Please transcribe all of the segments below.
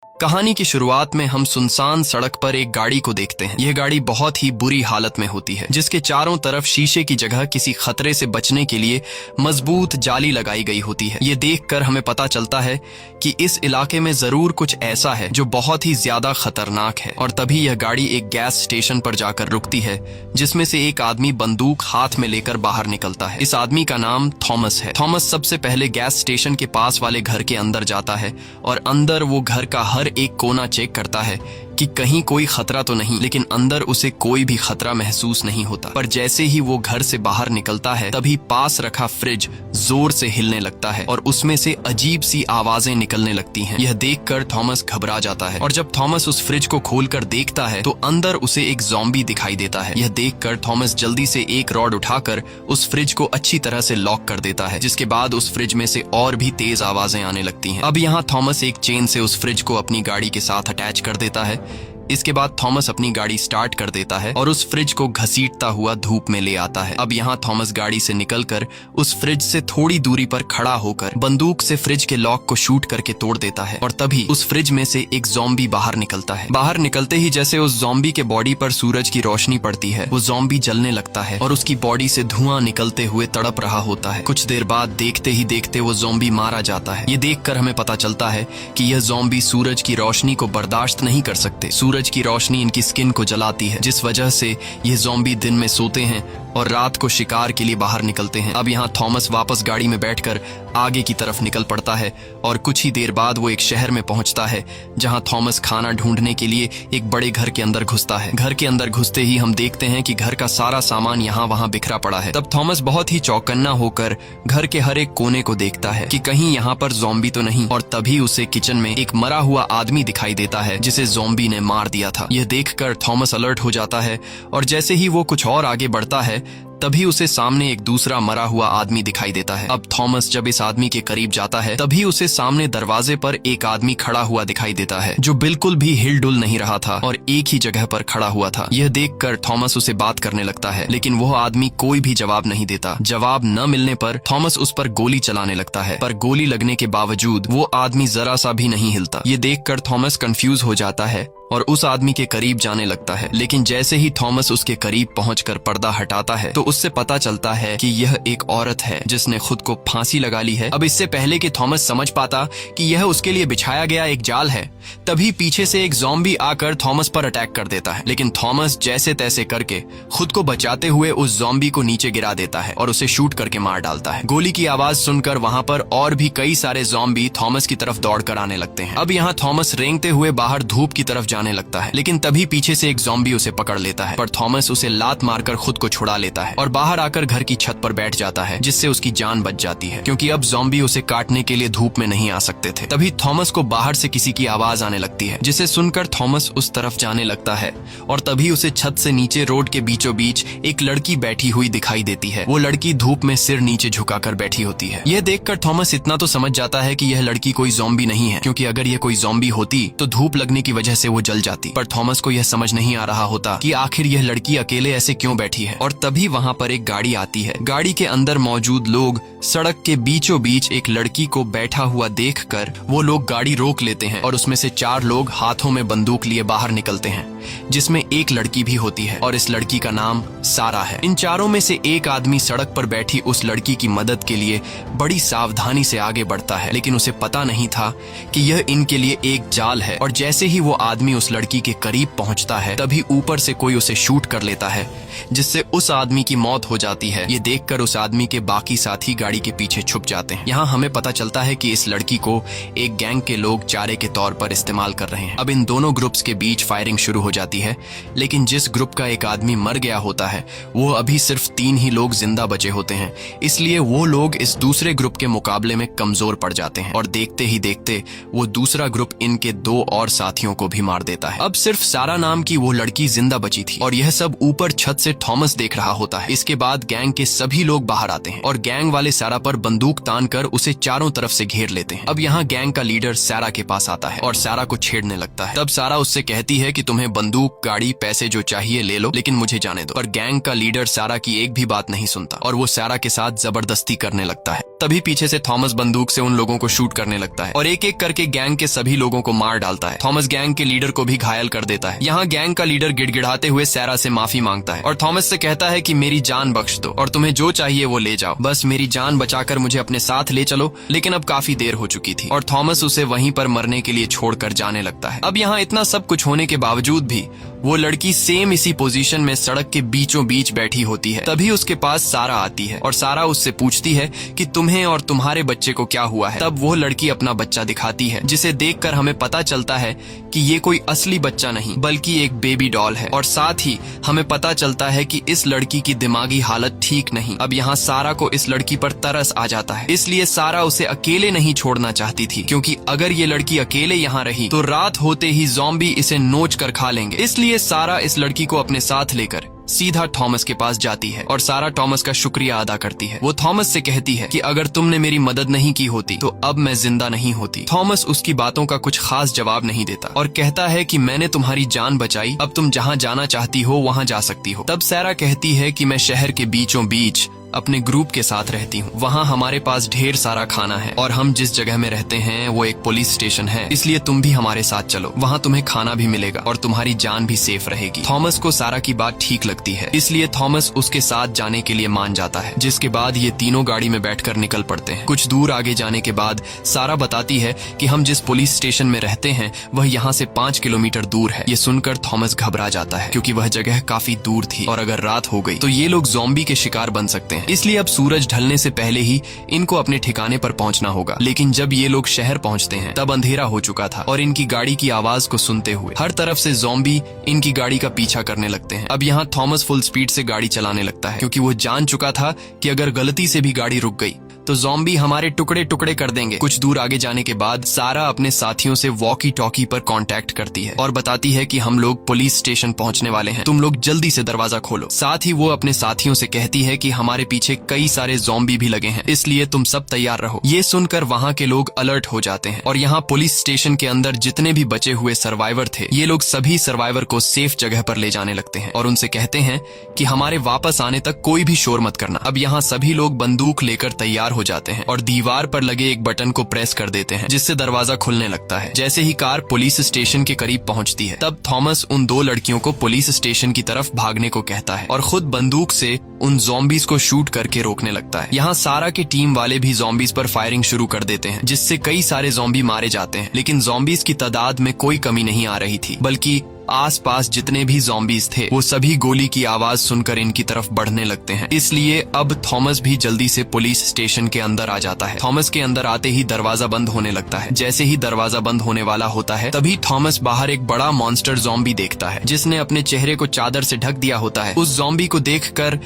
कहानी की शुरुआत में हम सुनसान सड़क पर एक गाड़ी को देखते हैं। यह गाड़ी बहुत ही बुरी हालत में होती है, जिसके चारों तरफ शीशे की जगह किसी खतरे से बचने के लिए मजबूत जाली लगाई गई होती है। ये देखकर हमें पता चलता है कि इस इलाके में जरूर कुछ ऐसा है जो बहुत ही ज्यादा खतरनाक है। और तभी यह गाड़ी एक गैस स्टेशन पर जाकर रुकती है, जिसमें से एक आदमी बंदूक हाथ में लेकर बाहर निकलता है। इस आदमी का नाम थॉमस है। थॉमस सबसे पहले गैस स्टेशन के पास वाले घर के अंदर जाता है और अंदर वो घर का हर एक कोना चेक करता है कि कहीं कोई खतरा तो नहीं, लेकिन अंदर उसे कोई भी खतरा महसूस नहीं होता। पर जैसे ही वो घर से बाहर निकलता है, तभी पास रखा फ्रिज जोर से हिलने लगता है और उसमें से अजीब सी आवाजें निकलने लगती हैं। यह देखकर थॉमस घबरा जाता है और जब थॉमस उस फ्रिज को खोलकर देखता है तो अंदर उसे एक ज़ॉम्बी दिखाई देता है। यह देखकर थॉमस जल्दी से एक रॉड उठाकर उस फ्रिज को अच्छी तरह से लॉक कर देता है, जिसके बाद उस फ्रिज में से और भी तेज आवाजें आने लगती हैं। अब यहाँ थॉमस एक चेन से उस फ्रिज को अपनी गाड़ी के साथ अटैच कर देता है। इसके बाद थॉमस अपनी गाड़ी स्टार्ट कर देता है और उस फ्रिज को घसीटता हुआ धूप में ले आता है। अब यहाँ थॉमस गाड़ी से निकलकर उस फ्रिज से थोड़ी दूरी पर खड़ा होकर बंदूक से फ्रिज के लॉक को शूट करके तोड़ देता है और तभी उस फ्रिज में से एक ज़ॉम्बी बाहर निकलता है। बाहर निकलते ही जैसे उस ज़ॉम्बी के बॉडी पर सूरज की रोशनी पड़ती है, वो ज़ॉम्बी जलने लगता है और उसकी बॉडी से धुआं निकलते हुए तड़प रहा होता है। कुछ देर बाद देखते ही देखते वो ज़ॉम्बी मारा जाता है। ये देखकर हमें पता चलता है कि यह ज़ॉम्बी सूरज की रोशनी को बर्दाश्त नहीं कर सकते। सूरज की रोशनी इनकी स्किन को जलाती है, जिस वजह से ये ज़ॉम्बी दिन में सोते हैं और रात को शिकार के लिए बाहर निकलते हैं। अब यहाँ थॉमस वापस गाड़ी में बैठकर आगे की तरफ निकल पड़ता है और कुछ ही देर बाद वो एक शहर में पहुंचता है, जहाँ थॉमस खाना ढूंढने के लिए एक बड़े घर के अंदर घुसता है। घर के अंदर घुसते ही हम देखते हैं कि घर का सारा सामान यहाँ वहाँ बिखरा पड़ा है। तब थॉमस बहुत ही चौकन्ना होकर घर के हर एक कोने को देखता है कि कहीं यहाँ पर ज़ॉम्बी तो नहीं, और तभी उसे किचन में एक मरा हुआ आदमी दिखाई देता है, जिसे ज़ॉम्बी ने मार दिया था। यह देखकर थॉमस अलर्ट हो जाता है और जैसे ही वो कुछ और आगे बढ़ता है, तभी उसे सामने एक दूसरा मरा हुआ आदमी दिखाई देता है। अब थॉमस जब इस आदमी के करीब जाता है, तभी उसे सामने दरवाजे पर एक आदमी खड़ा हुआ दिखाई देता है, जो बिल्कुल भी हिलडुल नहीं रहा था और एक ही जगह पर खड़ा हुआ था। यह देखकर थॉमस उसे बात करने लगता है, लेकिन वह आदमी कोई भी जवाब नहीं देता। जवाब न मिलने पर थॉमस उस पर गोली चलाने लगता है, पर गोली लगने के बावजूद वो आदमी जरा सा भी नहीं हिलता। ये देखकर थॉमस कंफ्यूज हो जाता है और उस आदमी के करीब जाने लगता है, लेकिन जैसे ही थॉमस उसके करीब पहुंचकर पर्दा हटाता है तो उससे पता चलता है कि यह एक औरत है जिसने खुद को फांसी लगा ली है। अब इससे पहले कि थॉमस समझ पाता कि यह उसके लिए बिछाया गया एक जाल है, तभी पीछे से एक ज़ॉम्बी आकर थॉमस पर अटैक कर देता है, लेकिन थॉमस जैसे तैसे करके खुद को बचाते हुए उस ज़ॉम्बी को नीचे गिरा देता है और उसे शूट करके मार डालता है। गोली की आवाज सुनकर वहां पर और भी कई सारे ज़ॉम्बी थॉमस की तरफ दौड़ कर आने लगते हैं। अब यहाँ थॉमस रेंगते हुए बाहर धूप की तरफ जाने लगता है, लेकिन तभी पीछे से एक ज़ॉम्बी उसे पकड़ लेता है, पर थॉमस उसे लात मारकर खुद को छुड़ा लेता है और बाहर आकर घर की छत पर बैठ जाता है, जिससे उसकी जान बच जाती है, क्योंकि अब ज़ॉम्बी उसे काटने के लिए धूप में नहीं आ सकते थे। तभी थॉमस को बाहर से किसी की आवाज आने लगती है, जिसे सुनकर थॉमस उस तरफ जाने लगता है और तभी उसे छत से नीचे रोड के बीचों बीच एक लड़की बैठी हुई दिखाई देती है। वो लड़की धूप में सिर नीचे झुकाकर बैठी होती है। यह देखकर थॉमस इतना तो समझ जाता है कि यह लड़की कोई ज़ॉम्बी नहीं है, क्योंकि अगर यह कोई ज़ॉम्बी होती तो धूप लगने की वजह से वो जल जाती। पर थॉमस को यह समझ नहीं आ रहा होता कि आखिर यह लड़की अकेले ऐसे क्यों बैठी है। और तभी वहां पर एक गाड़ी आती है। गाड़ी के अंदर मौजूद लोग सड़क के बीचों बीच एक लड़की को बैठा हुआ देखकर वो लोग गाड़ी रोक लेते हैं और उसमें से 4 लोग हाथों में बंदूक लिए बाहर निकलते हैं, जिसमें एक लड़की भी होती है और इस लड़की का नाम सारा है। इन चारों में से एक आदमी सड़क पर बैठी उस लड़की की मदद के लिए बड़ी सावधानी से आगे बढ़ता है, लेकिन उसे पता नहीं था कि यह इनके लिए एक जाल है। और जैसे ही वो आदमी उस लड़की के करीब पहुंचता है, तभी ऊपर से कोई उसे शूट कर लेता है, जिससे उस आदमी की मौत हो जाती है। ये देखकर उस आदमी के बाकी साथी गाड़ी के पीछे छुप जाते हैं। यहाँ हमें पता चलता है कि इस लड़की को एक गैंग के लोग चारे के तौर पर इस्तेमाल कर रहे हैं। अब इन दोनों ग्रुप्स के बीच फायरिंग शुरू हो जाती है, लेकिन जिस ग्रुप का एक आदमी मर गया होता है, वो अभी सिर्फ 3 ही लोग जिंदा बचे होते हैं, इसलिए वो लोग इस दूसरे ग्रुप के मुकाबले में कमजोर पड़ जाते हैं और देखते ही देखते वो दूसरा ग्रुप इनके 2 और साथियों को भी मार देता है। अब सिर्फ सारा नाम की वो लड़की जिंदा बची थी और यह सब ऊपर छत से थॉमस देख रहा होता है। इसके बाद गैंग के सभी लोग बाहर आते हैं और गैंग वाले सारा पर बंदूक तान कर उसे चारों तरफ से घेर लेते हैं। अब यहाँ गैंग का लीडर सारा के पास आता है और सारा को छेड़ने लगता है। तब सारा उससे कहती है कि तुम्हें बंदूक, गाड़ी, पैसे जो चाहिए ले लो, लेकिन मुझे जाने दो। पर गैंग का लीडर सारा की एक भी बात नहीं सुनता और वो सारा के साथ जबरदस्ती करने लगता है। तभी पीछे से थॉमस बंदूक से उन लोगों को शूट करने लगता है और एक एक करके गैंग के सभी लोगों को मार डालता है। थॉमस गैंग के लीडर को भी घायल कर देता है। यहाँ गैंग का लीडर गिड़गिड़ाते हुए सैरा से माफी मांगता है और थॉमस से कहता है कि मेरी जान बख्श दो और तुम्हें जो चाहिए वो ले जाओ, बस मेरी जान बचाकर मुझे अपने साथ ले चलो। लेकिन अब काफी देर हो चुकी थी और थॉमस उसे वहीं पर मरने के लिए छोड़कर जाने लगता है। अब यहाँ इतना सब कुछ होने के बावजूद भी वो लड़की सेम इसी पोजीशन में सड़क के बीचों बीच बैठी होती है। तभी उसके पास सारा आती है और सारा उससे पूछती है कि तुम्हें और तुम्हारे बच्चे को क्या हुआ है। तब वो लड़की अपना बच्चा दिखाती है, जिसे देखकर हमें पता चलता है कि ये कोई असली बच्चा नहीं बल्कि एक बेबी डॉल है। और साथ ही हमें पता चलता है कि इस लड़की की दिमागी हालत ठीक नहीं। अब यहाँ सारा को इस लड़की पर तरस आ जाता है, इसलिए सारा उसे अकेले नहीं छोड़ना चाहती थी, क्योंकि अगर ये लड़की अकेले यहाँ रही तो रात होते ही ज़ॉम्बी इसे नोच कर खा लेंगे। इसलिए सारा इस लड़की को अपने साथ लेकर सीधा थॉमस के पास जाती है और सारा थॉमस का शुक्रिया अदा करती है। वो थॉमस से कहती है कि अगर तुमने मेरी मदद नहीं की होती तो अब मैं जिंदा नहीं होती। थॉमस उसकी बातों का कुछ खास जवाब नहीं देता और कहता है कि मैंने तुम्हारी जान बचाई, अब तुम जहाँ जाना चाहती हो वहाँ जा सकती हो। तब सारा कहती है कि मैं शहर के बीचों बीच अपने ग्रुप के साथ रहती हूँ, वहाँ हमारे पास ढेर सारा खाना है और हम जिस जगह में रहते हैं वो एक पुलिस स्टेशन है, इसलिए तुम भी हमारे साथ चलो, वहाँ तुम्हें खाना भी मिलेगा और तुम्हारी जान भी सेफ रहेगी। थॉमस को सारा की बात ठीक लगती है, इसलिए थॉमस उसके साथ जाने के लिए मान जाता है, जिसके बाद ये तीनों गाड़ी में बैठकर निकल पड़ते हैं। कुछ दूर आगे जाने के बाद सारा बताती है कि हम जिस पुलिस स्टेशन में रहते हैं वह यहाँ से 5 किलोमीटर दूर है। ये सुनकर थॉमस घबरा जाता है, क्योंकि वह जगह काफी दूर थी और अगर रात हो गई तो ये लोग ज़ॉम्बी के शिकार बन सकते हैं। इसलिए अब सूरज ढलने से पहले ही इनको अपने ठिकाने पर पहुंचना होगा। लेकिन जब ये लोग शहर पहुंचते हैं तब अंधेरा हो चुका था और इनकी गाड़ी की आवाज को सुनते हुए हर तरफ से ज़ॉम्बी इनकी गाड़ी का पीछा करने लगते हैं। अब यहाँ थॉमस फुल स्पीड से गाड़ी चलाने लगता है, क्योंकि वो जान चुका था कि अगर गलती से भी गाड़ी रुक गई तो ज़ॉम्बी हमारे टुकड़े टुकड़े कर देंगे। कुछ दूर आगे जाने के बाद सारा अपने साथियों से वॉकी टॉकी पर कांटेक्ट करती है और बताती है कि हम लोग पुलिस स्टेशन पहुंचने वाले हैं, तुम लोग जल्दी से दरवाजा खोलो। साथ ही वो अपने साथियों से कहती है कि हमारे पीछे कई सारे ज़ॉम्बी भी लगे हैं, इसलिए तुम सब तैयार रहो। ये सुनकर वहाँ के लोग अलर्ट हो जाते हैं और यहाँ पुलिस स्टेशन के अंदर जितने भी बचे हुए सर्वाइवर थे ये लोग सभी सर्वाइवर को सेफ जगह पर ले जाने लगते हैं और उनसे कहते हैं कि हमारे वापस आने तक कोई भी शोर मत करना। अब यहाँ सभी लोग बंदूक लेकर तैयार हो जाते हैं और दीवार पर लगे एक बटन को प्रेस कर देते हैं, जिससे दरवाजा खुलने लगता है। जैसे ही कार पुलिस स्टेशन के करीब पहुंचती है तब थॉमस उन दो लड़कियों को पुलिस स्टेशन की तरफ भागने को कहता है और खुद बंदूक से उन ज़ॉम्बीज को शूट करके रोकने लगता है। यहाँ सारा के टीम वाले भी ज़ॉम्बीज पर फायरिंग शुरू कर देते हैं, जिससे कई सारे ज़ॉम्बी मारे जाते हैं। लेकिन ज़ॉम्बीज की तादाद में कोई कमी नहीं आ रही थी, बल्कि आसपास जितने भी ज़ॉम्बीज थे वो सभी गोली की आवाज सुनकर इनकी तरफ बढ़ने लगते हैं। इसलिए अब थॉमस भी जल्दी से पुलिस स्टेशन के अंदर आ जाता है। थॉमस के अंदर आते ही दरवाजा बंद होने लगता है। जैसे ही दरवाजा बंद होने वाला होता है तभी थॉमस बाहर एक बड़ा मॉन्स्टर ज़ॉम्बी देखता है, जिसने अपने चेहरे को चादर से ढक दिया होता है। उस ज़ॉम्बी को देखकर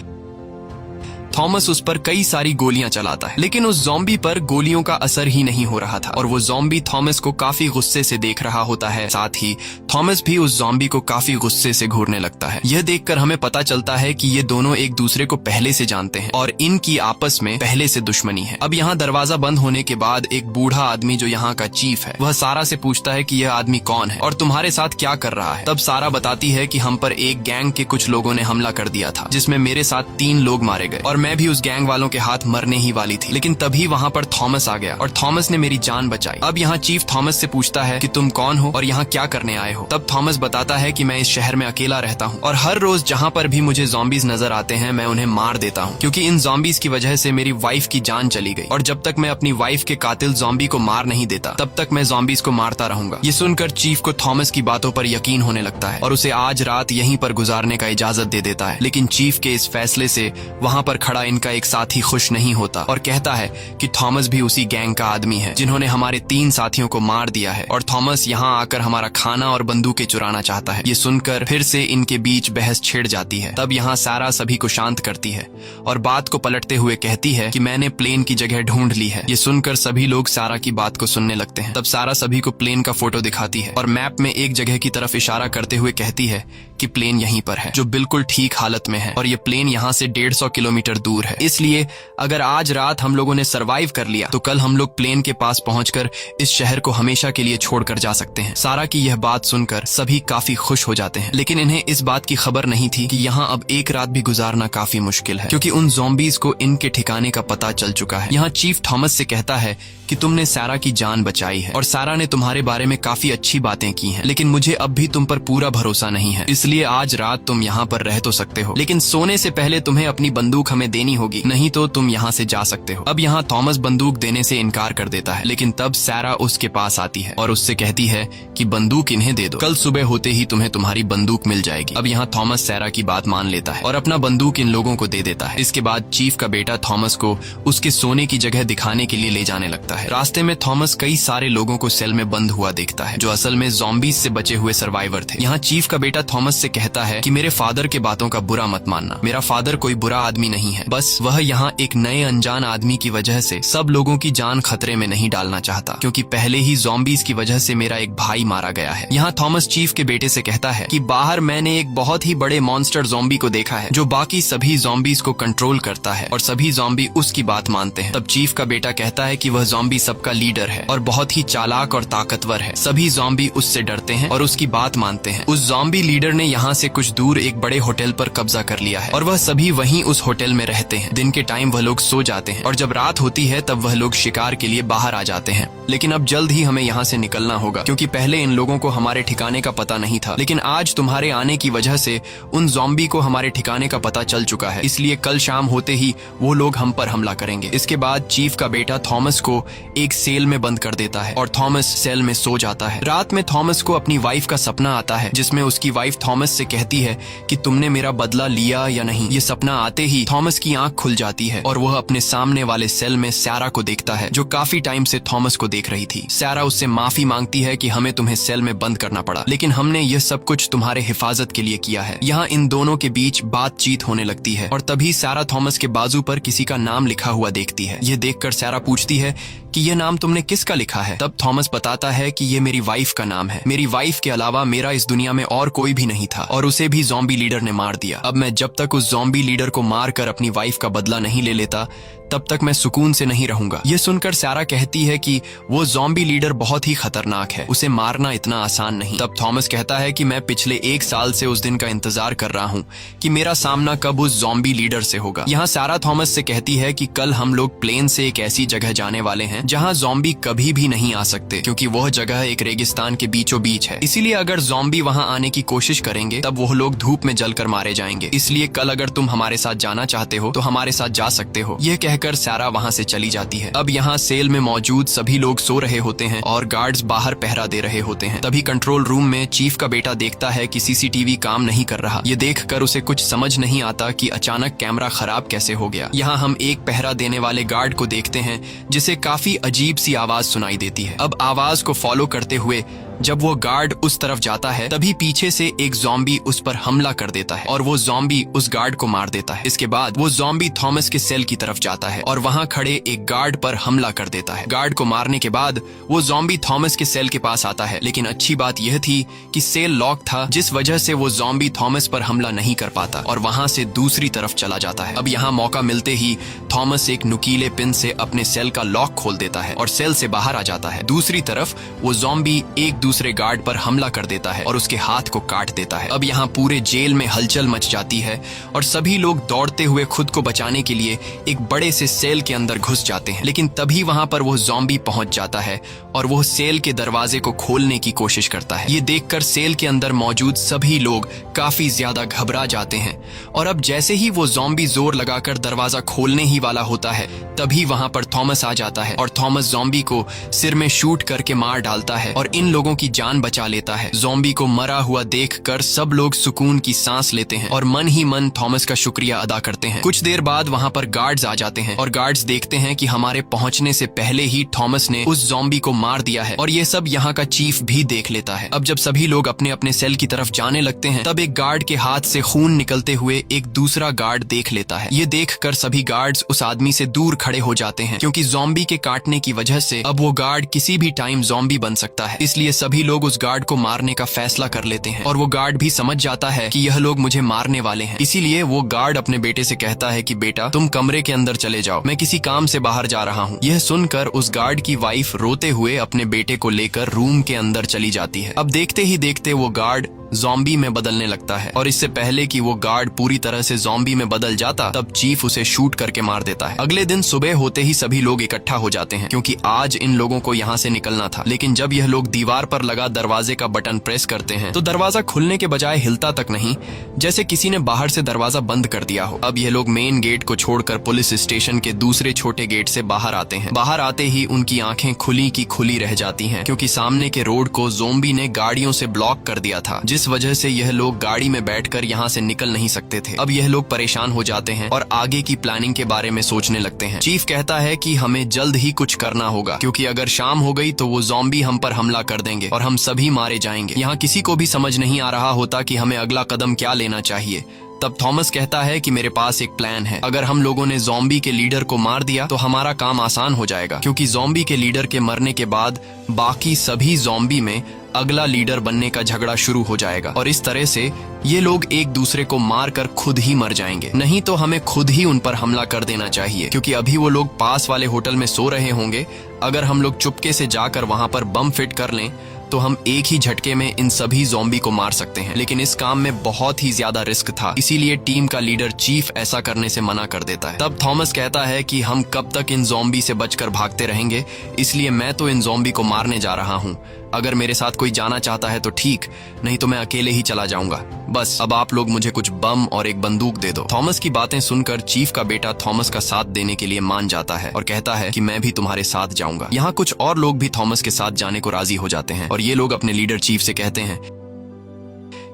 थॉमस उस पर कई सारी गोलियां चलाता है, लेकिन उस ज़ॉम्बी पर गोलियों का असर ही नहीं हो रहा था और वो ज़ॉम्बी थॉमस को काफी गुस्से से देख रहा होता है। साथ ही थॉमस भी उस ज़ॉम्बी को काफी गुस्से से घूरने लगता है। यह देखकर हमें पता चलता है कि ये दोनों एक दूसरे को पहले से जानते हैं और इनकी आपस में पहले से दुश्मनी है। अब यहाँ दरवाजा बंद होने के बाद एक बूढ़ा आदमी जो यहाँ का चीफ है वह सारा से पूछता है कि यह आदमी कौन है और तुम्हारे साथ क्या कर रहा है। तब सारा बताती है कि हम पर एक गैंग के कुछ लोगों ने हमला कर दिया था, जिसमें मेरे साथ 3 लोग मारे गए और मैं भी उस गैंग वालों के हाथ मरने ही वाली थी। लेकिन तभी वहाँ पर थॉमस आ गया और थॉमस ने मेरी जान बचाई। अब यहाँ चीफ थॉमस से पूछता है कि तुम कौन हो और यहाँ क्या करने आए हो। तब थॉमस बताता है कि मैं इस शहर में अकेला रहता हूँ और हर रोज जहाँ पर भी मुझे ज़ॉम्बीज नजर आते हैं मैं उन्हें मार देता हूँ, क्योंकि इन ज़ॉम्बीज की वजह से मेरी वाइफ की जान चली गई और जब तक मैं अपनी वाइफ के कातिल ज़ॉम्बी को मार नहीं देता तब तक मैं ज़ॉम्बीज को मारता रहूंगा। ये सुनकर चीफ को थॉमस की बातों पर यकीन होने लगता है और उसे आज रात यहीं पर गुजारने का इजाजत दे देता है। लेकिन चीफ के इस फैसले से वहाँ पर खड़ा इनका एक साथी खुश नहीं होता और कहता है कि थॉमस भी उसी गैंग का आदमी है जिन्होंने हमारे 3 साथियों को मार दिया है और थॉमस यहाँ आकर हमारा खाना और बंदूकें चुराना चाहता है। ये सुनकर फिर से इनके बीच बहस छिड़ जाती है। तब यहाँ सारा सभी को शांत करती है और बात को पलटते हुए कहती है कि मैंने प्लेन की जगह ढूंढ ली है। ये सुनकर सभी लोग सारा की बात को सुनने लगते हैं। तब सारा सभी को प्लेन का फोटो दिखाती है और मैप में एक जगह की तरफ इशारा करते हुए कहती है कि प्लेन यहीं पर है, जो बिल्कुल ठीक हालत में है और ये प्लेन यहाँ से 150 किलोमीटर दूर है। इसलिए अगर आज रात हम लोगों ने सरवाइव कर लिया तो कल हम लोग प्लेन के पास पहुंचकर इस शहर को हमेशा के लिए छोड़कर जा सकते हैं। सारा की यह बात सुन सुनकर सभी काफी खुश हो जाते हैं, लेकिन इन्हें इस बात की खबर नहीं थी कि यहाँ अब एक रात भी गुजारना काफी मुश्किल है, क्योंकि उन ज़ॉम्बीज़ को इनके ठिकाने का पता चल चुका है। यहाँ चीफ थॉमस से कहता है कि तुमने सारा की जान बचाई है और सारा ने तुम्हारे बारे में काफी अच्छी बातें की हैं, लेकिन मुझे अब भी तुम पर पूरा भरोसा नहीं है, इसलिए आज रात तुम यहाँ पर रह तो सकते हो, लेकिन सोने से पहले तुम्हें अपनी बंदूक हमें देनी होगी, नहीं तो तुम यहाँ से जा सकते हो। अब यहाँ थॉमस बंदूक देने से इनकार कर देता है, लेकिन तब सारा उसके पास आती है और उससे कहती है कि बंदूक इन्हें दे दो, कल सुबह होते ही तुम्हें तुम्हारी बंदूक मिल जाएगी। अब यहाँ थॉमस सारा की बात मान लेता है और अपना बंदूक इन लोगों को दे देता है। इसके बाद चीफ का बेटा थॉमस को उसके सोने की जगह दिखाने के लिए ले जाने लगता है। रास्ते में थॉमस कई सारे लोगों को सेल में बंद हुआ देखता है, जो असल में ज़ॉम्बीज़ से बचे हुए सर्वाइवर थे। यहाँ चीफ का बेटा थॉमस से कहता है कि मेरे फादर के बातों का बुरा मत मानना, मेरा फादर कोई बुरा आदमी नहीं है, बस वह यहाँ एक नए अनजान आदमी की वजह से सब लोगों की जान खतरे में नहीं डालना चाहता, क्योंकि पहले ही ज़ॉम्बीज़ की वजह से मेरा एक भाई मारा गया है। यहाँ थॉमस चीफ के बेटे से कहता है कि बाहर मैंने एक बहुत ही बड़े मॉन्स्टर ज़ॉम्बी को देखा है, जो बाकी सभी ज़ॉम्बीज़ को कंट्रोल करता है और सभी ज़ॉम्बी उसकी बात मानते हैं। तब चीफ का बेटा कहता है कि वह ज़ॉम्बी सबका लीडर है और बहुत ही चालाक और ताकतवर है, सभी ज़ॉम्बी उससे डरते हैं और उसकी बात मानते हैं। उस ज़ॉम्बी लीडर ने यहाँ से कुछ दूर एक बड़े होटल पर कब्जा कर लिया है और वह सभी वहीं उस होटल में रहते हैं। दिन के टाइम वह लोग सो जाते हैं और जब रात होती है तब वह लोग शिकार के लिए बाहर आ जाते हैं। लेकिन अब जल्द ही हमें यहाँ से निकलना होगा, क्योंकि पहले इन लोगों को हमारे ठिकाने का पता नहीं था, लेकिन आज तुम्हारे आने की वजह से उन ज़ॉम्बी को हमारे ठिकाने का पता चल चुका है, इसलिए कल शाम होते ही वो लोग हम पर हमला करेंगे। इसके बाद चीफ का बेटा थॉमस को एक सेल में बंद कर देता है और थॉमस सेल में सो जाता है। रात में थॉमस को अपनी वाइफ का सपना आता है, जिसमें उसकी वाइफ थॉमस से कहती है कि तुमने मेरा बदला लिया या नहीं। ये सपना आते ही थॉमस की आंख खुल जाती है और वह अपने सामने वाले सेल में सारा को देखता है, जो काफी टाइम से थॉमस को देख रही थी। सारा उससे माफी मांगती है कि हमें तुम्हें सेल में बंद करना पड़ा, लेकिन हमने यह सब कुछ तुम्हारे हिफाजत के लिए किया है। यहाँ इन दोनों के बीच बातचीत होने लगती है और तभी सारा थॉमस के बाजू पर किसी का नाम लिखा हुआ देखती है। ये देखकर सारा पूछती है कि यह नाम तुमने किसका लिखा है? तब थॉमस बताता है कि ये मेरी वाइफ का नाम है। मेरी वाइफ के अलावा मेरा इस दुनिया में और कोई भी नहीं था और उसे भी ज़ॉम्बी लीडर ने मार दिया। अब मैं जब तक उस ज़ॉम्बी लीडर को मारकर अपनी वाइफ का बदला नहीं ले लेता, तब तक मैं सुकून से नहीं रहूंगा। ये सुनकर सारा कहती है कि वो ज़ॉम्बी लीडर बहुत ही खतरनाक है, उसे मारना इतना आसान नहीं। तब थॉमस कहता है कि मैं पिछले 1 साल से उस दिन का इंतजार कर रहा हूँ कि मेरा सामना कब उस ज़ॉम्बी लीडर से होगा। यहाँ सारा थॉमस से कहती है कि कल हम लोग प्लेन से एक ऐसी जगह जाने वाले हैं जहाँ ज़ॉम्बी कभी भी नहीं आ सकते, क्योंकि वह जगह एक रेगिस्तान के बीचों बीच है। इसीलिए अगर ज़ॉम्बी वहाँ आने की कोशिश करेंगे तब वो लोग धूप में जलकर मारे जाएंगे। इसलिए कल अगर तुम हमारे साथ जाना चाहते हो तो हमारे साथ जा सकते हो। यह कहकर सारा वहाँ से चली जाती है। अब यहाँ सेल में मौजूद सभी लोग सो रहे होते हैं और गार्ड्स बाहर पहरा दे रहे होते हैं। तभी कंट्रोल रूम में चीफ का बेटा देखता है कि सीसीटीवी काम नहीं कर रहा। ये देखकर उसे कुछ समझ नहीं आता कि अचानक कैमरा खराब कैसे हो गया। यहाँ हम एक पहरा देने वाले गार्ड को देखते हैं जिसे काफी अजीब सी आवाज सुनाई देती है। अब आवाज को फॉलो करते हुए जब वो गार्ड उस तरफ जाता है तभी पीछे से एक ज़ॉम्बी उस पर हमला कर देता है और वो ज़ॉम्बी उस गार्ड को मार देता है। इसके बाद वो ज़ॉम्बी थॉमस के सेल की तरफ जाता है और वहाँ खड़े एक गार्ड पर हमला कर देता है। गार्ड को मारने के बाद वो ज़ॉम्बी थॉमस के सेल के पास आता है, लेकिन अच्छी बात यह थी कि सेल लॉक था, जिस वजह से वो ज़ॉम्बी थॉमस पर हमला नहीं कर पाता और वहाँ से दूसरी तरफ चला जाता है। अब यहाँ मौका मिलते ही थॉमस एक नुकीले पिन से अपने सेल का लॉक खोल देता है और सेल से बाहर आ जाता है। दूसरी तरफ वो ज़ॉम्बी एक दूसरे गार्ड पर हमला कर देता है और उसके हाथ को काट देता है। अब यहाँ पूरे जेल में हलचल मच जाती है और सभी लोग दौड़ते हुए खुद को बचाने के लिए एक बड़े से सेल के अंदर घुस जाते हैं, लेकिन तभी वहां पर वो ज़ॉम्बी पहुंच जाता है और वो सेल के दरवाजे को खोलने की कोशिश करता है। ये देखकर सेल के अंदर मौजूद सभी लोग काफी ज्यादा घबरा जाते हैं और अब जैसे ही वो ज़ॉम्बी जोर लगाकर दरवाजा खोलने ही वाला होता है तभी वहां पर थॉमस आ जाता है और थॉमस ज़ॉम्बी को सिर में शूट करके मार डालता है और इन लोगों की जान बचा लेता है। ज़ॉम्बी को मरा हुआ देखकर सब लोग सुकून की सांस लेते हैं और मन ही मन थॉमस का शुक्रिया अदा करते हैं। कुछ देर बाद वहां पर गार्ड्स आ जाते हैं और गार्ड्स देखते हैं कि हमारे पहुंचने से पहले ही थॉमस ने उस ज़ॉम्बी को मार दिया है और ये सब यहाँ का चीफ भी देख लेता है। अब जब सभी लोग अपने अपने सेल की तरफ जाने लगते हैं तब एक गार्ड के हाथ से खून निकलते हुए एक दूसरा गार्ड देख लेता है। ये देखकर सभी गार्ड्स उस आदमी से दूर खड़े हो जाते हैं, क्योंकि ज़ॉम्बी के काटने की वजह से अब वो गार्ड किसी भी टाइम ज़ॉम्बी बन सकता है। इसलिए सभी लोग उस गार्ड को मारने का फैसला कर लेते हैं और वो गार्ड भी समझ जाता है कि यह लोग मुझे मारने वाले हैं। इसीलिए वो गार्ड अपने बेटे से कहता है कि बेटा तुम कमरे के अंदर चले जाओ, मैं किसी काम से बाहर जा रहा हूँ। यह सुनकर उस गार्ड की वाइफ रोते हुए अपने बेटे को लेकर रूम के अंदर चली जाती है। अब देखते ही देखते वो गार्ड ज़ॉम्बी में बदलने लगता है और इससे पहले कि वो गार्ड पूरी तरह से ज़ॉम्बी में बदल जाता तब चीफ उसे शूट करके मार देता है। अगले दिन सुबह होते ही सभी लोग इकट्ठा हो जाते हैं क्योंकि आज इन लोगों को यहाँ से निकलना था। लेकिन जब यह लोग दीवार पर लगा दरवाजे का बटन प्रेस करते हैं तो दरवाजा खुलने के बजाय हिलता तक नहीं, जैसे किसी ने बाहर से दरवाजा बंद कर दिया हो। अब यह लोग मेन गेट को छोड़कर पुलिस स्टेशन के दूसरे छोटे गेट से बाहर आते हैं। बाहर आते ही उनकी आंखें खुली की खुली रह जाती हैं क्योंकि सामने के रोड को ज़ॉम्बी ने गाड़ियों से ब्लॉक कर दिया था, जिस वजह से यह लोग गाड़ी में बैठकर यहाँ से निकल नहीं सकते थे। अब यह लोग परेशान हो जाते हैं और आगे की प्लानिंग के बारे में सोचने लगते हैं। चीफ कहता है कि हमें जल्द ही कुछ करना होगा क्योंकि अगर शाम हो गई तो वो ज़ॉम्बी हम पर हमला कर देंगे और हम सभी मारे जाएंगे। यहाँ किसी को भी समझ नहीं आ रहा होता कि हमें अगला कदम क्या लेना चाहिए। तब थॉमस कहता है कि मेरे पास एक प्लान है। अगर हम लोगों ने ज़ॉम्बी के लीडर को मार दिया तो हमारा काम आसान हो जाएगा क्योंकि ज़ॉम्बी के लीडर के मरने के बाद बाकी सभी ज़ॉम्बी में अगला लीडर बनने का झगड़ा शुरू हो जाएगा और इस तरह से ये लोग एक दूसरे को मारकर खुद ही मर जाएंगे। नहीं तो हमें खुद ही उन पर हमला कर देना चाहिए क्योंकि अभी वो लोग पास वाले होटल में सो रहे होंगे। अगर हम लोग चुपके से जाकर वहां पर बम फिट कर लें तो हम एक ही झटके में इन सभी ज़ॉम्बी को मार सकते हैं। लेकिन इस काम में बहुत ही ज्यादा रिस्क था, इसीलिए टीम का लीडर चीफ ऐसा करने से मना कर देता है। तब थॉमस कहता है कि हम कब तक इन ज़ॉम्बी से बचकर भागते रहेंगे, इसलिए मैं तो इन ज़ॉम्बी को मारने जा रहा हूँ। अगर मेरे साथ कोई जाना चाहता है तो ठीक, नहीं तो मैं अकेले ही चला जाऊंगा। बस अब आप लोग मुझे कुछ बम और एक बंदूक दे दो। थॉमस की बातें सुनकर चीफ का बेटा थॉमस का साथ देने के लिए मान जाता है और कहता है कि मैं भी तुम्हारे साथ जाऊंगा। यहाँ कुछ और लोग भी थॉमस के साथ जाने को राजी हो जाते हैं और ये लोग अपने लीडर चीफ से कहते हैं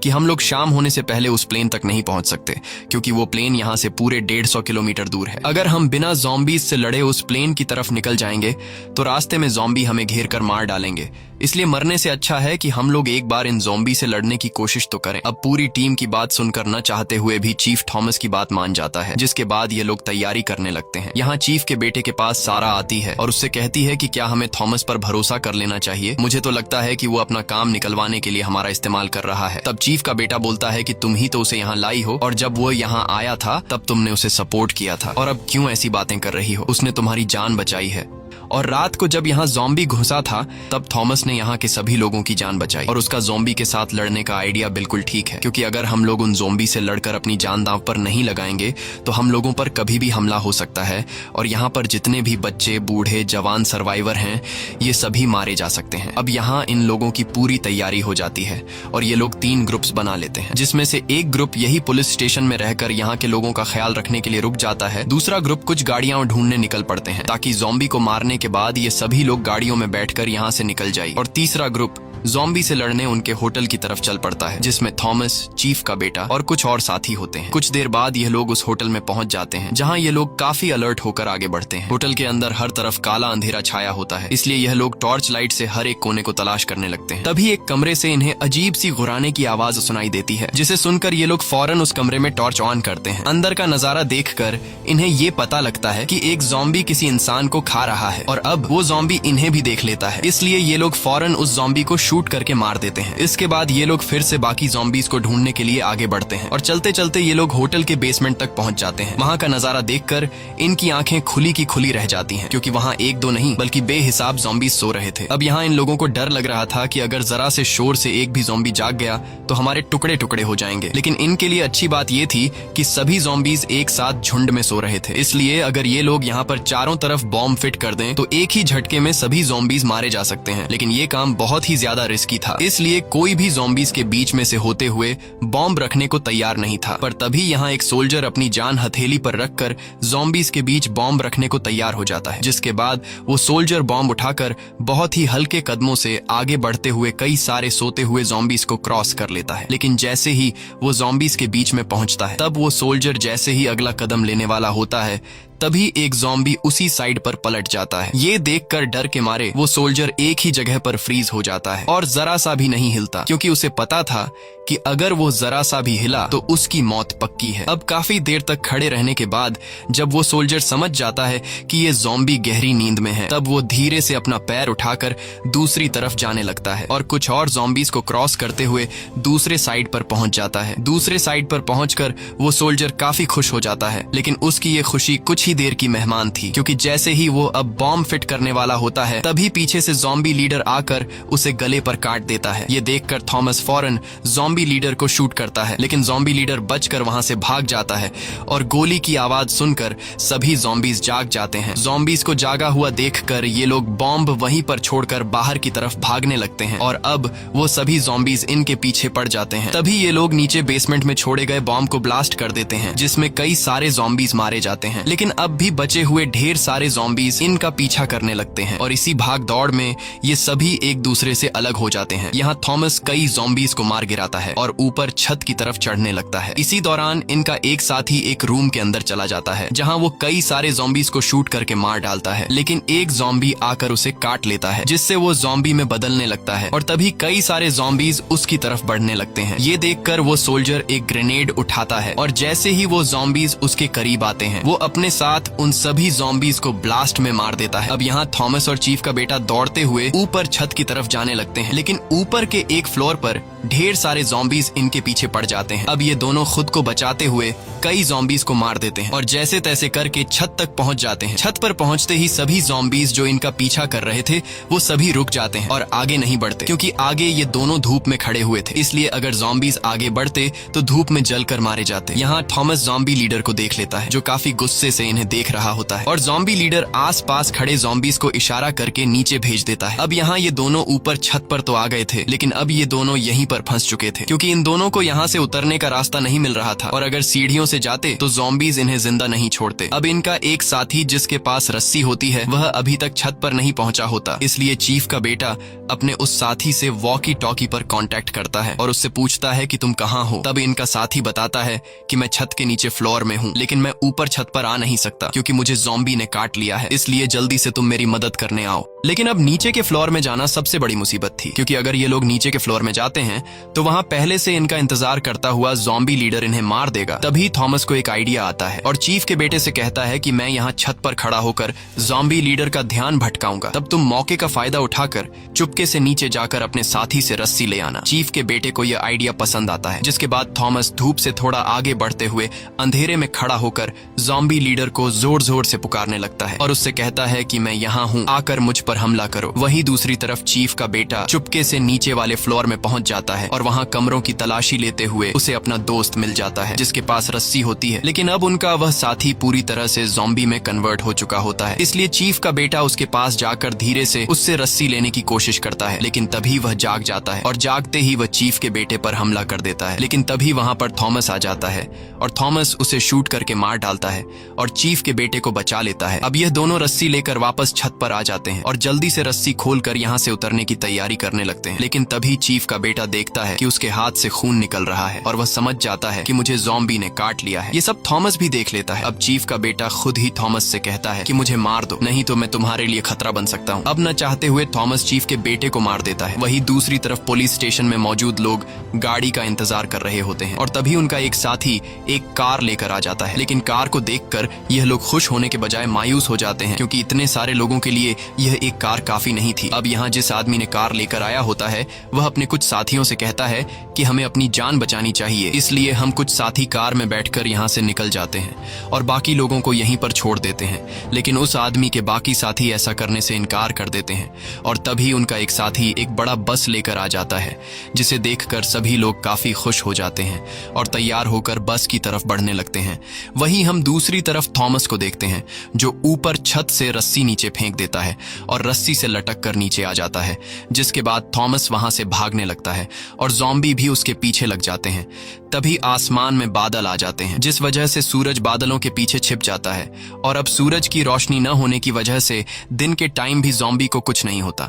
कि हम लोग शाम होने से पहले उस प्लेन तक नहीं पहुंच सकते क्योंकि वो प्लेन यहाँ से पूरे 150 किलोमीटर दूर है। अगर हम बिना ज़ॉम्बीज से लड़े उस प्लेन की तरफ निकल जाएंगे तो रास्ते में ज़ॉम्बी हमें घेर कर मार डालेंगे, इसलिए मरने से अच्छा है कि हम लोग एक बार इन ज़ॉम्बी से लड़ने की कोशिश तो करें। अब पूरी टीम की बात सुनकर न चाहते हुए भी चीफ थॉमस की बात मान जाता है, जिसके बाद ये लोग तैयारी करने लगते हैं। यहाँ चीफ के बेटे के पास सारा आती है और उससे कहती है कि क्या हमें थॉमस पर भरोसा कर लेना चाहिए, मुझे तो लगता है कि वो अपना काम निकलवाने के लिए हमारा इस्तेमाल कर रहा है। तब चीफ का बेटा बोलता है कि तुम ही तो उसे यहाँ लाई हो और जब वो यहाँ आया था तब तुमने उसे सपोर्ट किया था और अब क्यों ऐसी बातें कर रही हो, उसने तुम्हारी जान बचाई है। और रात को जब यहाँ ज़ॉम्बी घुसा था तब थॉमस ने यहाँ के सभी लोगों की जान बचाई और उसका ज़ॉम्बी के साथ लड़ने का आइडिया बिल्कुल ठीक है क्योंकि अगर हम लोग उन ज़ॉम्बी से लड़कर अपनी जान दांव पर नहीं लगाएंगे तो हम लोगों पर कभी भी हमला हो सकता है और यहाँ पर जितने भी बच्चे, बूढ़े, जवान सर्वाइवर हैं ये सभी मारे जा सकते हैं। अब यहाँ इन लोगों की पूरी तैयारी हो जाती है और ये लोग 3 ग्रुप्स बना लेते हैं, जिसमें से एक ग्रुप यही पुलिस स्टेशन में रहकर यहाँ के लोगों का ख्याल रखने के लिए रुक जाता है। दूसरा ग्रुप कुछ गाड़ियां ढूंढने निकल पड़ते हैं ताकि ज़ॉम्बी को मारने के बाद ये सभी लोग गाड़ियों में बैठकर यहाँ से निकल जाए। और तीसरा ग्रुप ज़ॉम्बी से लड़ने उनके होटल की तरफ चल पड़ता है, जिसमें थॉमस, चीफ का बेटा और कुछ और साथी होते हैं। कुछ देर बाद यह लोग उस होटल में पहुंच जाते हैं जहां ये लोग काफी अलर्ट होकर आगे बढ़ते हैं। होटल के अंदर हर तरफ काला अंधेरा छाया होता है, इसलिए यह लोग टॉर्च लाइट से हर एक कोने को तलाश करने लगते हैं। तभी एक कमरे से इन्हें अजीब सी गुर्राने की आवाज सुनाई देती है, जिसे सुनकर ये लोग फौरन उस कमरे में टॉर्च ऑन करते हैं। अंदर का नजारा देखकर इन्हें ये पता लगता है कि एक ज़ॉम्बी किसी इंसान को खा रहा है और अब वो ज़ॉम्बी इन्हें भी देख लेता है, इसलिए ये लोग फौरन उस ज़ॉम्बी को शूट करके मार देते हैं। इसके बाद ये लोग फिर से बाकी ज़ॉम्बीज को ढूंढने के लिए आगे बढ़ते हैं और चलते चलते ये लोग होटल के बेसमेंट तक पहुंच जाते हैं। वहां का नजारा देखकर इनकी आंखें खुली की खुली रह जाती हैं क्योंकि वहां एक दो नहीं बल्कि बेहिसाब ज़ॉम्बीज सो रहे थे। अब यहाँ इन लोगों को डर लग रहा था कि अगर जरा से शोर से एक भी ज़ॉम्बी जाग गया तो हमारे टुकड़े टुकड़े हो जाएंगे। लेकिन इनके लिए अच्छी बात ये थी कि सभी ज़ॉम्बीज एक साथ झुंड में सो रहे थे, इसलिए अगर ये लोग यहाँ पर चारों तरफ बॉम्ब फिट कर दें तो एक ही झटके में सभी ज़ॉम्बीज मारे जा सकते हैं। लेकिन ये काम बहुत ही ज्यादा रिस्की था, इसलिए कोई भी ज़ॉम्बीज के बीच में से होते हुए बॉम्ब रखने को तैयार नहीं था। पर तभी यहाँ एक सोल्जर अपनी जान हथेली पर रखकर ज़ॉम्बीज के बीच बॉम्ब रखने को तैयार हो जाता है, जिसके बाद वो सोल्जर बॉम्ब उठाकर बहुत ही हल्के कदमों से आगे बढ़ते हुए कई सारे सोते हुए ज़ॉम्बीज को क्रॉस कर लेता है। लेकिन जैसे ही वो ज़ॉम्बीज के बीच में पहुंचता है तब वो सोल्जर जैसे ही अगला कदम लेने वाला होता है तभी एक ज़ॉम्बी उसी साइड पर पलट जाता है। ये देखकर डर के मारे वो सोल्जर एक ही जगह पर फ्रीज हो जाता है और जरा सा भी नहीं हिलता क्योंकि उसे पता था कि अगर वो जरा सा भी हिला तो उसकी मौत पक्की है। अब काफी देर तक खड़े रहने के बाद जब वो सोल्जर समझ जाता है कि ये ज़ॉम्बी गहरी नींद में है, तब वो धीरे से अपना पैर उठाकर दूसरी तरफ जाने लगता है और कुछ और ज़ॉम्बीज को क्रॉस करते हुए दूसरे साइड पर पहुंच जाता है। दूसरे साइड पर पहुंचकर वो सोल्जर काफी खुश हो जाता है, लेकिन उसकी ये खुशी कुछ ही देर की मेहमान थी, क्योंकि जैसे ही वो अब बॉम्ब फिट करने वाला होता है तभी पीछे से ज़ॉम्बी लीडर आकर उसे गले पर काट देता है। ये देखकर थॉमस फौरन ज़ॉम्बी लीडर को शूट करता है, लेकिन ज़ॉम्बी लीडर बचकर वहां से भाग जाता है और गोली की आवाज सुनकर सभी ज़ॉम्बीज जाग जाते हैं। ज़ॉम्बीज को जागा हुआ देखकर ये लोग बॉम्ब वहीं पर छोड़कर बाहर की तरफ भागने लगते हैं और अब वो सभी ज़ॉम्बीज इनके पीछे पड़ जाते हैं। तभी ये लोग नीचे बेसमेंट में छोड़े गए बॉम्ब को ब्लास्ट कर देते हैं, जिसमें कई सारे ज़ॉम्बीज मारे जाते हैं, लेकिन अब भी बचे हुए ढेर सारे ज़ॉम्बीज इनका पीछा करने लगते हैं और इसी भाग दौड़ में ये सभी एक दूसरे से अलग हो जाते हैं। यहाँ थॉमस कई ज़ॉम्बीज को मार गिराता है और ऊपर छत की तरफ चढ़ने लगता है। इसी दौरान इनका एक साथी एक रूम के अंदर चला जाता है, जहाँ वो कई सारे ज़ॉम्बीज को शूट करके मार डालता है, लेकिन एक ज़ॉम्बी आकर उसे काट लेता है, जिससे वो ज़ॉम्बी में बदलने लगता है और तभी कई सारे ज़ॉम्बीज उसकी तरफ बढ़ने लगते हैं। ये देखकर वो सोल्जर एक ग्रेनेड उठाता है और जैसे ही वो ज़ॉम्बीज उसके करीब आते हैं वो अपने साथ उन सभी ज़ॉम्बीज को ब्लास्ट में मार देता है। अब यहाँ थॉमस और चीफ का बेटा दौड़ते हुए ऊपर छत की तरफ जाने लगते हैं, लेकिन ऊपर के एक फ्लोर पर ढेर सारे ज़ॉम्बीज इनके पीछे पड़ जाते हैं। अब ये दोनों खुद को बचाते हुए कई ज़ॉम्बीज को मार देते हैं और जैसे तैसे करके छत तक पहुंच जाते हैं। छत पर पहुंचते ही सभी ज़ॉम्बीज जो इनका पीछा कर रहे थे वो सभी रुक जाते हैं और आगे नहीं बढ़ते, क्योंकि आगे ये दोनों धूप में खड़े हुए थे, इसलिए अगर ज़ॉम्बीज आगे बढ़ते तो धूप में जलकर मारे जाते। यहाँ थॉमस ज़ॉम्बी लीडर को देख लेता है, जो काफी गुस्से से इन्हें देख रहा होता है, और ज़ॉम्बी लीडर आस पास खड़े ज़ॉम्बीज को इशारा करके नीचे भेज देता है। अब यहाँ ये दोनों ऊपर छत पर तो आ गए थे, लेकिन अब ये दोनों यहीं पर फंस चुके थे, क्योंकि इन दोनों को यहाँ से उतरने का रास्ता नहीं मिल रहा था और अगर सीढ़ियों से जाते तो ज़ॉम्बीज इन्हें जिंदा नहीं छोड़ते। अब इनका एक साथी जिसके पास रस्सी होती है वह अभी तक छत पर नहीं पहुंचा होता, इसलिए चीफ का बेटा अपने उस साथी से वॉकी टॉकी पर कांटेक्ट करता है और उससे पूछता है कि तुम कहाँ हो। तब इनका साथी बताता है कि मैं छत के नीचे फ्लोर में हूँ, लेकिन मैं ऊपर छत पर आ नहीं सकता क्योंकि मुझे ज़ॉम्बी ने काट लिया है, इसलिए जल्दी से तुम मेरी मदद करने आओ। लेकिन अब नीचे के फ्लोर में जाना सबसे बड़ी मुसीबत थी, क्योंकि अगर ये लोग नीचे के फ्लोर में जाते हैं तो वहाँ पहले से इनका इंतजार करता हुआ ज़ॉम्बी लीडर इन्हें मार देगा। तभी थॉमस को एक आइडिया आता है और चीफ के बेटे से कहता है कि मैं यहाँ छत पर खड़ा होकर ज़ॉम्बी लीडर का ध्यान भटकाऊंगा, तब तुम मौके का फायदा उठाकर चुपके से नीचे जाकर अपने साथी से रस्सी ले आना। चीफ के बेटे को यह आइडिया पसंद आता है, जिसके बाद थॉमस धूप से थोड़ा आगे बढ़ते हुए अंधेरे में खड़ा होकर ज़ॉम्बी लीडर को जोर जोर से पुकारने लगता है और उससे कहता है कि मैं यहाँ हूँ, आकर मुझ पर हमला करो। वहीं दूसरी तरफ चीफ का बेटा चुपके से नीचे वाले फ्लोर में पहुंच जाता है और वहाँ कमरों की तलाशी लेते हुए उसे अपना दोस्त मिल जाता है जिसके पास रस्सी होती है, लेकिन अब उनका वह साथी पूरी तरह से ज़ॉम्बी में कन्वर्ट हो चुका होता है, इसलिए चीफ का बेटा उसके पास जाकर धीरे से उससे रस्सी लेने की कोशिश करता है, लेकिन तभी वह जाग जाता है और जागते ही वह चीफ के बेटे पर हमला कर देता है। लेकिन तभी वहाँ पर थॉमस आ जाता है और थॉमस उसे शूट करके मार डालता है और चीफ के बेटे को बचा लेता है। अब यह दोनों रस्सी लेकर वापस छत पर आ जाते हैं और जल्दी से रस्सी खोलकर यहाँ से उतरने की तैयारी करने लगते हैं, लेकिन तभी चीफ का बेटा देखता है कि उसके हाथ से खून निकल रहा है और वह समझ जाता है कि मुझे ज़ॉम्बी ने काट लिया है। ये सब थॉमस भी देख लेता है। अब चीफ का बेटा खुद ही थॉमस से कहता है कि मुझे मार दो, नहीं तो मैं तुम्हारे लिए खतरा बन सकता हूँ। अब न चाहते हुए थॉमस चीफ के बेटे को मार देता है। वहीं दूसरी तरफ पुलिस स्टेशन में मौजूद लोग गाड़ी का इंतजार कर रहे होते हैं और तभी उनका एक साथी एक कार लेकर आ जाता है, लेकिन कार को देखकर यह लोग खुश होने के बजाय मायूस हो जाते हैं, क्योंकि इतने सारे लोगों के लिए यह एक कार काफी नहीं थी। अब यहाँ जिस आदमी ने कार लेकर आया होता है वह अपने कुछ साथियों से कहता है कि हमें अपनी जान बचानी चाहिए, इसलिए हम कुछ साथी कार में बैठकर यहाँ से निकल जाते हैं और बाकी लोगों को यहीं पर छोड़ देते हैं। लेकिन उस आदमी के बाकी साथी ऐसा करने से इनकार कर देते हैं और तभी उनका एक साथी एक बड़ा बस लेकर आ जाता है, जिसे देखकर सभी लोग काफी खुश हो जाते हैं और तैयार होकर बस की तरफ बढ़ने लगते हैं। वहीं हम दूसरी तरफ थॉमस को देखते हैं, जो ऊपर छत से रस्सी नीचे फेंक देता है और रस्सी से लटक कर नीचे आ जाता है, जिसके बाद थॉमस वहां से भागने लगता है और ज़ॉम्बी भी उसके पीछे लग जाते हैं। तभी आसमान में बादल आ जाते हैं, जिस वजह से सूरज बादलों के पीछे छिप जाता है और अब सूरज की रोशनी न होने की वजह से दिन के टाइम भी ज़ॉम्बी को कुछ नहीं होता।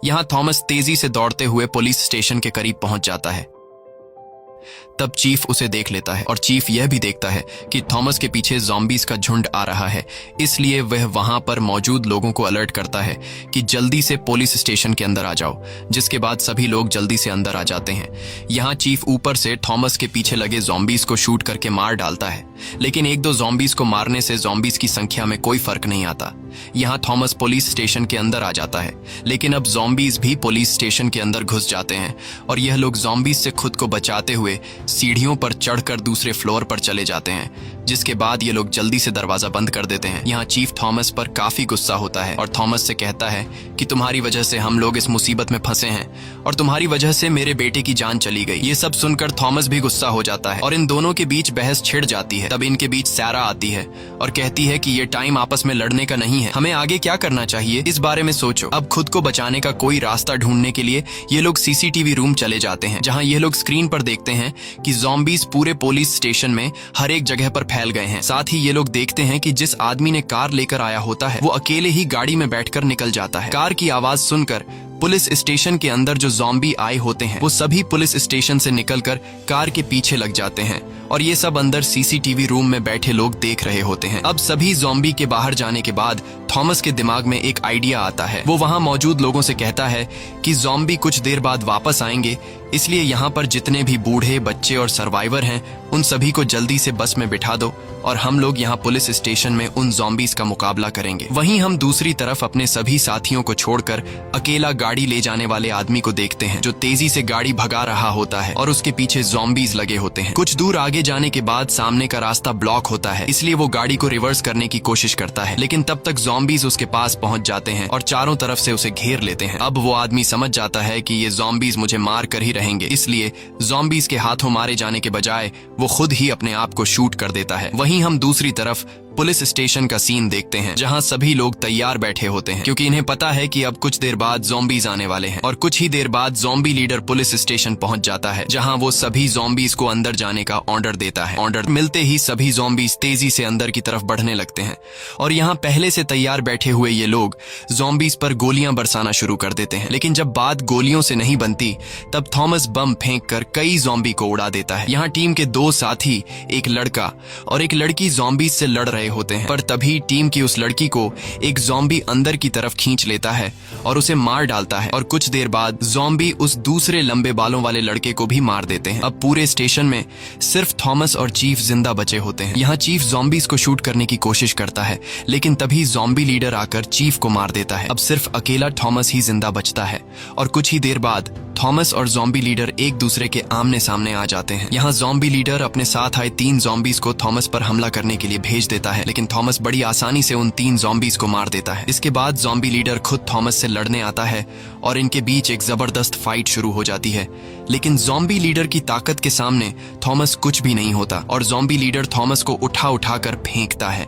यहाँ थॉमस तेजी से दौड़ते हुए पुलिस स्टेशन के करीब पहुंच जाता है, तब चीफ उसे देख लेता है और चीफ यह भी देखता है कि थॉमस के पीछे ज़ॉम्बीज का झुंड आ रहा है। इसलिए वह वहां पर मौजूद लोगों को अलर्ट करता है कि जल्दी से पुलिस स्टेशन के अंदर आ जाओ, जिसके बाद सभी लोग जल्दी से अंदर आ जाते हैं। यहाँ चीफ ऊपर से थॉमस के पीछे लगे ज़ॉम्बीज को शूट करके मार डालता है, लेकिन एक दो ज़ॉम्बीज को मारने से ज़ॉम्बीज की संख्या में कोई फर्क नहीं आता। यहाँ थॉमस पुलिस स्टेशन के अंदर आ जाता है, लेकिन अब ज़ॉम्बीज भी पुलिस स्टेशन के अंदर घुस जाते हैं और यह लोग ज़ॉम्बीज से खुद को बचाते हुए सीढ़ियों पर चढ़कर दूसरे फ्लोर पर चले जाते हैं, जिसके बाद ये लोग जल्दी से दरवाजा बंद कर देते हैं। यहाँ चीफ थॉमस पर काफी गुस्सा होता है और थॉमस से कहता है कि तुम्हारी वजह से हम लोग इस मुसीबत में फंसे हैं और तुम्हारी वजह से मेरे बेटे की जान चली गई। ये सब सुनकर थॉमस भी गुस्सा हो जाता है और इन दोनों के बीच बहस छिड़ जाती है। तब इनके बीच सैरा आती है और कहती है कि ये टाइम आपस में लड़ने का नहीं है, हमें आगे क्या करना चाहिए इस बारे में सोचो। अब खुद को बचाने का कोई रास्ता ढूंढने के लिए ये लोग सीसीटीवी रूम चले जाते हैं, जहाँ ये लोग स्क्रीन पर देखते हैं कि ज़ॉम्बीज पूरे पुलिस स्टेशन में हर एक जगह पर फैल गए हैं। साथ ही ये लोग देखते हैं कि जिस आदमी ने कार लेकर आया होता है वो अकेले ही गाड़ी में बैठकर निकल जाता है। कार की आवाज सुनकर पुलिस स्टेशन के अंदर जो ज़ॉम्बी आए होते हैं वो सभी पुलिस स्टेशन से निकलकर कार के पीछे लग जाते हैं और ये सब अंदर सीसीटीवी रूम में बैठे लोग देख रहे होते हैं। अब सभी ज़ॉम्बी के बाहर जाने के बाद थॉमस के दिमाग में एक आइडिया आता है। वो वहां मौजूद लोगों से कहता है कि ज़ॉम्बी कुछ देर बाद वापस आएंगे, इसलिए यहाँ पर जितने भी बूढ़े, बच्चे और सर्वाइवर हैं उन सभी को जल्दी से बस में बिठा दो और हम लोग यहाँ पुलिस स्टेशन में उन ज़ॉम्बीज का मुकाबला करेंगे। वहीं हम दूसरी तरफ अपने सभी साथियों को छोड़कर अकेला गाड़ी ले जाने वाले आदमी को देखते हैं जो तेजी से गाड़ी भगा रहा होता है और उसके पीछे ज़ॉम्बीज लगे होते हैं। कुछ दूर आगे जाने के बाद सामने का रास्ता ब्लॉक होता है, इसलिए वो गाड़ी को रिवर्स करने की कोशिश करता है, लेकिन तब तक ज़ॉम्बीज उसके पास पहुंच जाते हैं और चारों तरफ से उसे घेर लेते हैं। अब वो आदमी समझ जाता है कि ये ज़ॉम्बीज मुझे मार कर ही रहेंगे, इसलिए ज़ॉम्बीज के हाथों मारे जाने के बजाय वो खुद ही अपने आप को शूट कर देता है। वहीं हम दूसरी तरफ पुलिस स्टेशन का सीन देखते हैं, जहां सभी लोग तैयार बैठे होते हैं क्योंकि इन्हें पता है कि अब कुछ देर बाद ज़ॉम्बीज आने वाले हैं। और कुछ ही देर बाद ज़ॉम्बी लीडर पुलिस स्टेशन पहुंच जाता है, जहां वो सभी ज़ॉम्बीज को अंदर जाने का ऑर्डर देता है। ऑर्डर मिलते ही सभी ज़ॉम्बीज तेजी से अंदर की तरफ बढ़ने लगते हैं और यहाँ पहले से तैयार बैठे हुए ये लोग ज़ॉम्बीज पर गोलियां बरसाना शुरू कर देते हैं। लेकिन जब बात गोलियों से नहीं बनती तब थॉमस बम फेंक कर कई ज़ॉम्बी को उड़ा देता है। यहाँ टीम के दो साथी, एक लड़का और एक लड़की ज़ॉम्बीज से लड़ रहे होते हैं, पर तभी टीम की उस लड़की को एक ज़ॉम्बी अंदर की तरफ खींच लेता है और उसे मार डालता है और कुछ देर बाद ज़ॉम्बी उस दूसरे लंबे बालों वाले लड़के को भी मार देते हैं। अब पूरे स्टेशन में सिर्फ थॉमस और चीफ जिंदा बचे होते हैं। यहाँ चीफ ज़ॉम्बीज को शूट करने की कोशिश करता है, लेकिन तभी ज़ॉम्बी लीडर आकर चीफ को मार देता है। अब सिर्फ अकेला थॉमस ही जिंदा बचता है और कुछ ही देर बाद थॉमस और ज़ॉम्बी लीडर एक दूसरे के आमने सामने आ जाते हैं। यहाँ ज़ॉम्बी लीडर अपने साथ आए 3 ज़ॉम्बीज को थॉमस पर हमला करने के लिए भेज देता है, लेकिन थॉमस बड़ी आसानी से उन 3 ज़ॉम्बीज को मार देता है। इसके बाद ज़ॉम्बी लीडर खुद थॉमस से लड़ने आता है और इनके बीच एक जबरदस्त फाइट शुरू हो जाती है, लेकिन ज़ॉम्बी लीडर की ताकत के सामने थॉमस कुछ भी नहीं होता और ज़ॉम्बी लीडर थॉमस को उठा कर फेंकता है।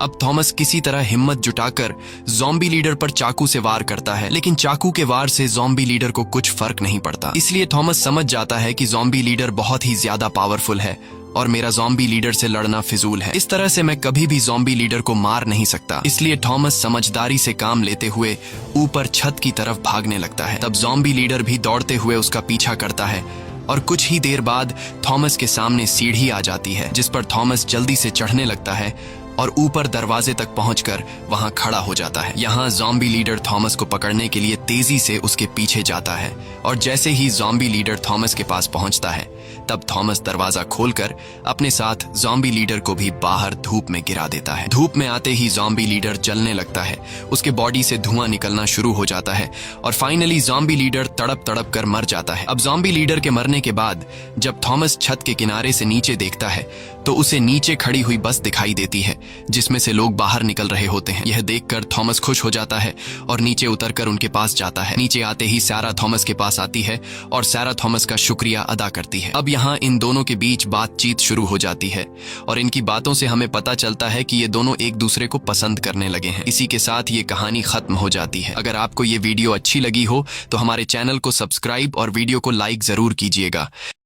अब थॉमस किसी तरह हिम्मत जुटाकर ज़ॉम्बी लीडर पर चाकू से वार करता है, लेकिन चाकू के वार से ज़ॉम्बी लीडर को कुछ फर्क नहीं पड़ता। इसलिए थॉमस समझ जाता है कि ज़ॉम्बी लीडर बहुत ही ज्यादा पावरफुल है और मेरा ज़ॉम्बी लीडर से लड़ना फिजूल है। इस तरह से मैं कभी भी ज़ॉम्बी लीडर को मार नहीं सकता। इसलिए थॉमस समझदारी से काम लेते हुए ऊपर छत की तरफ भागने लगता है। तब ज़ॉम्बी लीडर भी दौड़ते हुए उसका पीछा करता है और कुछ ही देर बाद थॉमस के सामने सीढ़ी आ जाती है, जिस पर थॉमस जल्दी से चढ़ने लगता है और ऊपर दरवाजे तक पहुंचकर वहां खड़ा हो जाता है। यहाँ ज़ॉम्बी लीडर थॉमस को पकड़ने के लिए तेजी से उसके पीछे जाता है और जैसे ही ज़ॉम्बी लीडर थॉमस के पास पहुंचता है तब थॉमस दरवाजा खोलकर अपने साथ ज़ॉम्बी लीडर को भी बाहर धूप में गिरा देता है। धूप में आते ही ज़ॉम्बी लीडर जलने लगता है, उसके बॉडी से धुआं निकलना शुरू हो जाता है और फाइनली ज़ॉम्बी लीडर तड़प कर मर जाता है। अब ज़ॉम्बी लीडर के मरने के बाद जब थॉमस छत के किनारे से नीचे देखता है तो उसे नीचे खड़ी हुई बस दिखाई देती है, जिसमें से लोग बाहर निकल रहे होते हैं। यह देखकर थॉमस खुश हो जाता है और नीचे उतरकर उनके पास जाता है। नीचे आते ही सैरा थॉमस के पास आती है और सैरा थॉमस का शुक्रिया अदा करती है। अब यहाँ इन दोनों के बीच बातचीत शुरू हो जाती है और इनकी बातों से हमें पता चलता है कि ये दोनों एक दूसरे को पसंद करने लगे हैं। इसी के साथ ये कहानी खत्म हो जाती है। अगर आपको ये वीडियो अच्छी लगी हो तो हमारे चैनल को सब्सक्राइब और वीडियो को लाइक जरूर कीजिएगा।